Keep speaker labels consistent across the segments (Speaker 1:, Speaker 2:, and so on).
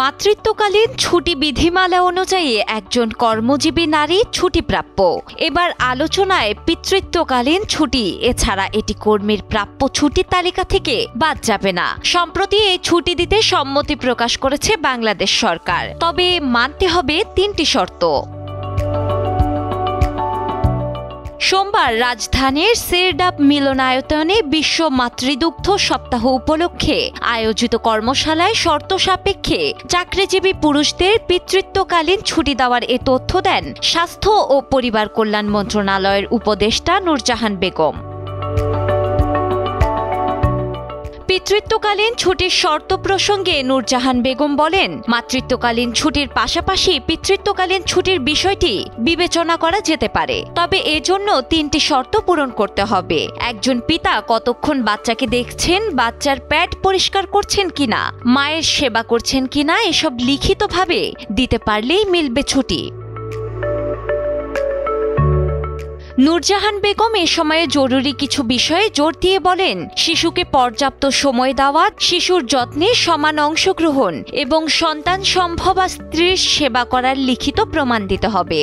Speaker 1: মাতৃত্বকালীন ছুটি বিধিমালা অনুযায়ী একজন কর্মজীবী নারী ছুটিপ্রাপ্য। এবার আলোচনায় পিতৃত্বকালীন ছুটি। এছাড়া এটি কর্মীর প্রাপ্য ছুটির তালিকা থেকে বাদ যাবে না। সম্প্রতি এই ছুটি দিতে সম্মতি প্রকাশ করেছে বাংলাদেশ সরকার, তবে মানতে হবে ৩টি শর্ত। সোমবার রাজধানীর সিরডাপ মিলনায়তনে বিশ্ব মাতৃদুগ্ধ সপ্তাহ উপলক্ষে আয়োজিত কর্মশালায় শর্ত সাপেক্ষে চাকরিজীবী পুরুষদের পিতৃত্বকালীন ছুটি দেওয়ার এ তথ্য দেন স্বাস্থ্য ও পরিবার কল্যাণ মন্ত্রণালয়ের উপদেষ্টা নূরজাহান বেগম। পিতৃত্বকালীন ছুটির শর্ত প্রসঙ্গে নূরজাহান বেগম বলেন, মাতৃত্বকালীন ছুটির পাশাপাশি পিতৃত্বকালীন ছুটির বিষয়টি বিবেচনা করা যেতে পারে, তবে এজন্য ৩টি শর্ত পূরণ করতে হবে। একজন পিতা কতক্ষণ বাচ্চাকে দেখছেন, বাচ্চার প্যাড পরিষ্কার করছেন কিনা, মায়ের সেবা করছেন কিনা, এসব লিখিতভাবে দিতে পারলেই মিলবে ছুটি। নূরজাহান বেগম এ সময়ে জরুরি কিছু বিষয়ে জোর দিয়ে বলেন, শিশুকে পর্যাপ্ত সময় দেওয়া, শিশুর যত্নে সমান অংশগ্রহণ এবং সন্তান সম্ভবা বা স্ত্রীর সেবা করার লিখিত প্রমাণ দিতে হবে।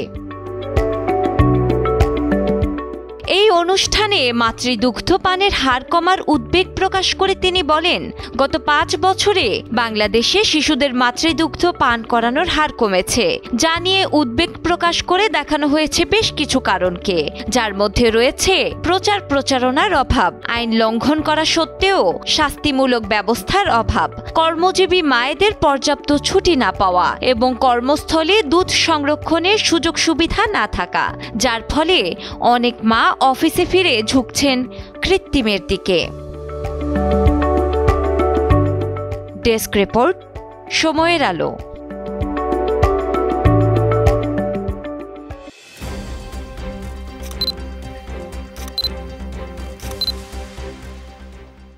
Speaker 1: এই অনুষ্ঠানে মাতৃদুগ্ধ পানের হার কমার উদ্বেগ প্রকাশ করে তিনি বলেন, গত ৫ বছরে বাংলাদেশে শিশুদের মাতৃদুগ্ধ পান করানোর হার কমেছে, যা নিয়ে উদ্বেগ প্রকাশ করে দেখানো হয়েছে বেশ কিছু কারণকে, যার মধ্যে রয়েছে প্রচারণার অভাব, আইন লঙ্ঘন করা সত্ত্বেও শাস্তিমূলক ব্যবস্থার অভাব, কর্মজীবী মায়েদের পর্যাপ্ত ছুটি না পাওয়া এবং কর্মস্থলে দুধ সংরক্ষণের সুযোগ সুবিধা না থাকা, যার ফলে অনেক মা অফিসে ফিরে ঝুঁকছেন কৃত্রিমের দিকে। ডেস্ক রিপোর্ট, সময়ের আলো।